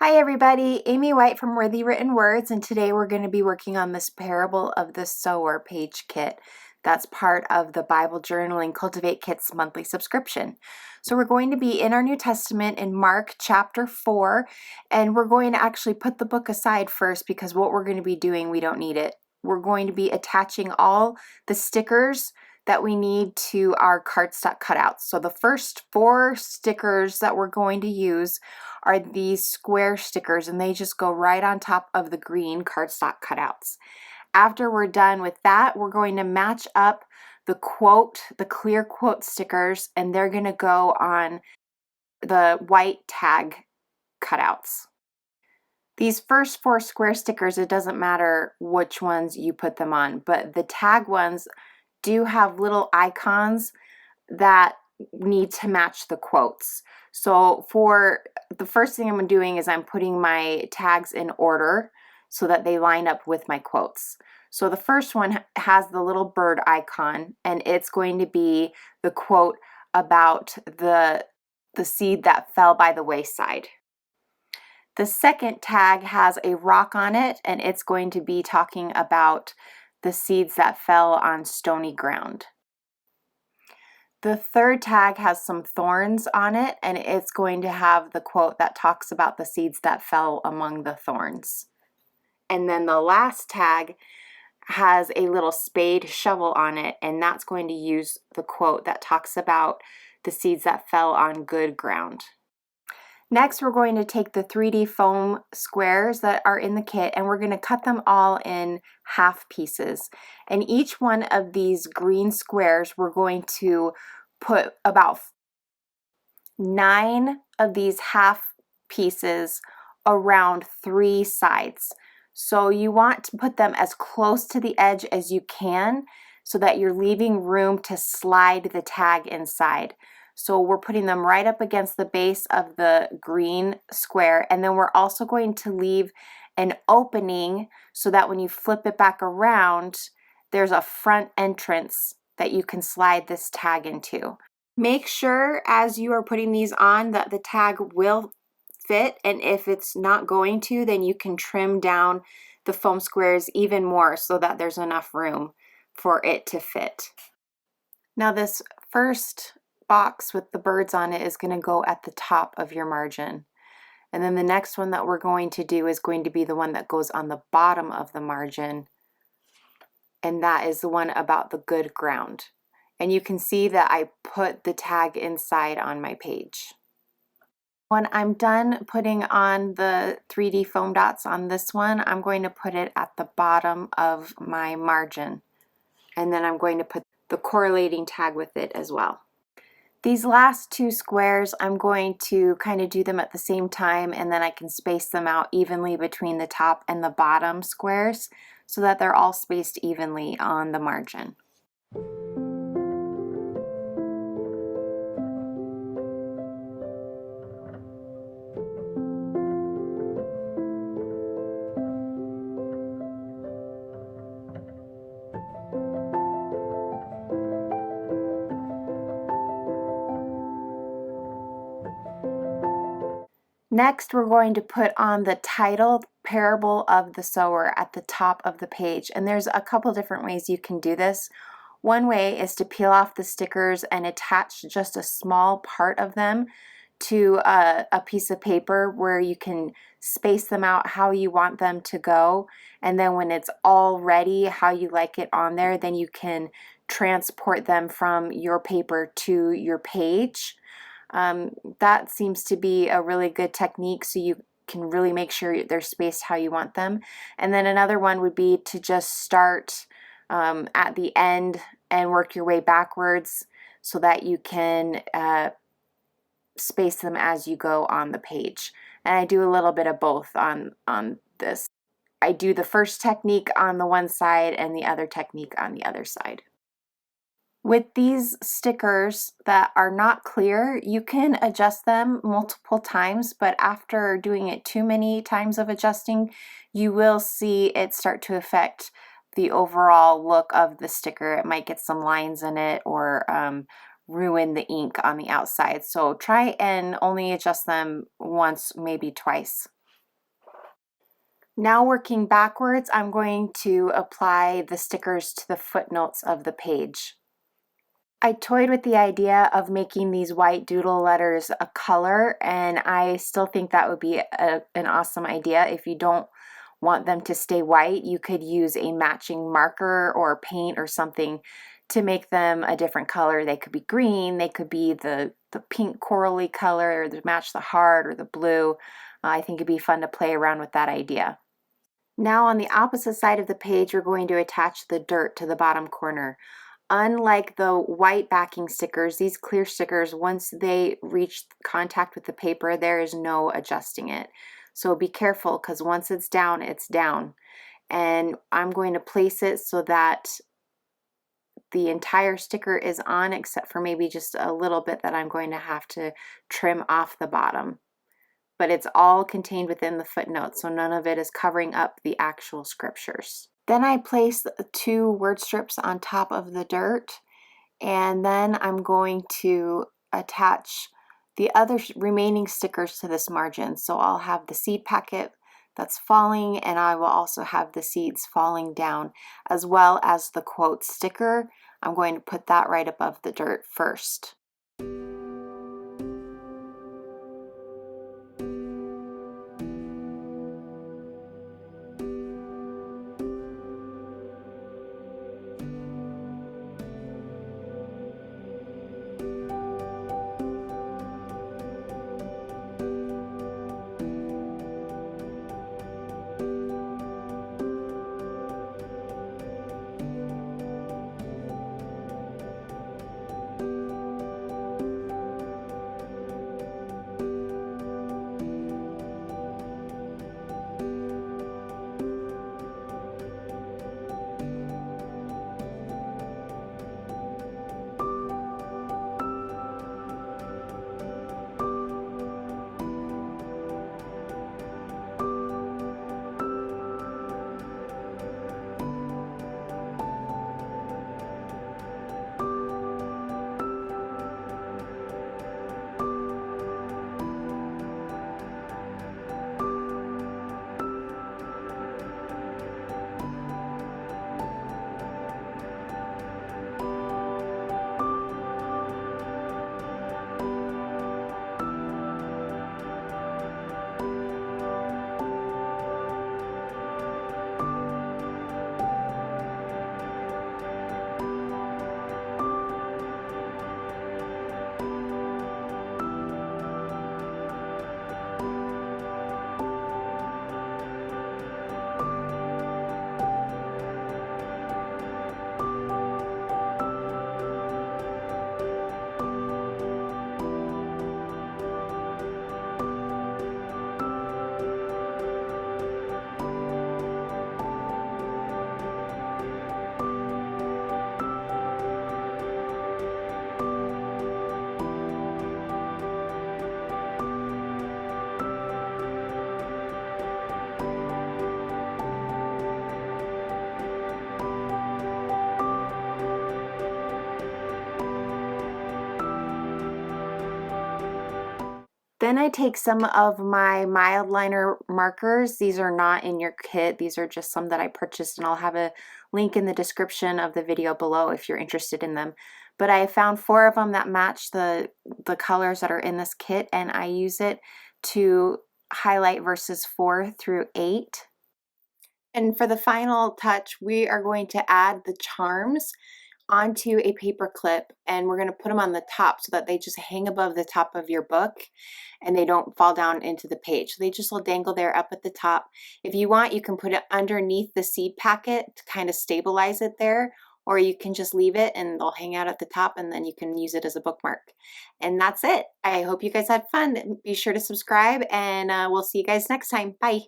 Hi everybody, Amy White from Worthy Written Words, and today we're going to be working on this Parable of the Sower page kit. That's part of the Bible Journaling Cultivate Kit's monthly subscription. So we're going to be in our New Testament in Mark chapter 4, and we're going to actually put the book aside first because what we're going to be doing, we don't need it. We're going to be attaching all the stickers that we need to our cardstock cutouts. So the first 4 stickers that we're going to use are these square stickers, and they just go right on top of the green cardstock cutouts. After we're done with that, we're going to match up the quote, the clear quote stickers, and they're going to go on the white tag cutouts. These first 4 square stickers, it doesn't matter which ones you put them on, but the tag ones do have little icons that need to match the quotes. So for the first thing I'm doing is I'm putting my tags in order so that they line up with my quotes. So the first one has the little bird icon, and it's going to be the quote about the seed that fell by the wayside. The second tag has a rock on it, and it's going to be talking about the seeds that fell on stony ground. The third tag has some thorns on it, and it's going to have the quote that talks about the seeds that fell among the thorns. And then the last tag has a little spade shovel on it, and that's going to use the quote that talks about the seeds that fell on good ground. Next, we're going to take the 3D foam squares that are in the kit, and we're going to cut them all in half pieces. And each one of these green squares, we're going to put about 9 of these half pieces around 3 sides. So you want to put them as close to the edge as you can so that you're leaving room to slide the tag inside. So we're putting them right up against the base of the green square, and then we're also going to leave an opening so that when you flip it back around, there's a front entrance that you can slide this tag into. Make sure as you are putting these on that the tag will fit, and if it's not going to, then you can trim down the foam squares even more so that there's enough room for it to fit. Now this first box with the birds on it is going to go at the top of your margin. And then the next one that we're going to do is going to be the one that goes on the bottom of the margin. And that is the one about the good ground. And you can see that I put the tag inside on my page. When I'm done putting on the 3D foam dots on this one, I'm going to put it at the bottom of my margin. And then I'm going to put the correlating tag with it as well. These last 2 squares, I'm going to kind of do them at the same time, and then I can space them out evenly between the top and the bottom squares so that they're all spaced evenly on the margin. Next, we're going to put on the title, Parable of the Sower, at the top of the page. And there's a couple different ways you can do this. One way is to peel off the stickers and attach just a small part of them to a piece of paper where you can space them out how you want them to go. And then when it's all ready, how you like it on there, then you can transport them from your paper to your page. That seems to be a really good technique, so you can really make sure they're spaced how you want them. And then another one would be to just start at the end and work your way backwards so that you can space them as you go on the page. And I do a little bit of both on this. I do the first technique on the one side and the other technique on the other side. With these stickers that are not clear, you can adjust them multiple times, but after doing it too many times of adjusting, you will see it start to affect the overall look of the sticker. It might get some lines in it or ruin the ink on the outside. So try and only adjust them once, maybe twice. Now working backwards, I'm going to apply the stickers to the footnotes of the page. I toyed with the idea of making these white doodle letters a color, and I still think that would be an awesome idea. If you don't want them to stay white, you could use a matching marker or paint or something to make them a different color. They could be green, they could be the pink corally color, or to match the heart or the blue. I think it'd be fun to play around with that idea. Now on the opposite side of the page, we're going to attach the dirt to the bottom corner. Unlike the white backing stickers, these clear stickers, once they reach contact with the paper, there is no adjusting it. So be careful, because once it's down, it's down. And I'm going to place it so that the entire sticker is on, except for maybe just a little bit that I'm going to have to trim off the bottom. But it's all contained within the footnotes, so none of it is covering up the actual scriptures. Then I place 2 word strips on top of the dirt, and then I'm going to attach the other remaining stickers to this margin. So I'll have the seed packet that's falling, and I will also have the seeds falling down, as well as the quote sticker. I'm going to put that right above the dirt first. Then I take some of my mild liner markers. These are not in your kit. These are just some that I purchased, and I'll have a link in the description of the video below if you're interested in them. But I found 4 of them that match the colors that are in this kit, and I use it to highlight verses 4 through 8. And for the final touch, we are going to add the charms onto a paper clip, and we're going to put them on the top so that they just hang above the top of your book and they don't fall down into the page. They just will dangle there up at the top. If you want, you can put it underneath the seed packet to kind of stabilize it there, or you can just leave it and they'll hang out at the top, and then you can use it as a bookmark. And that's it. I hope you guys had fun. Be sure to subscribe, and we'll see you guys next time. Bye.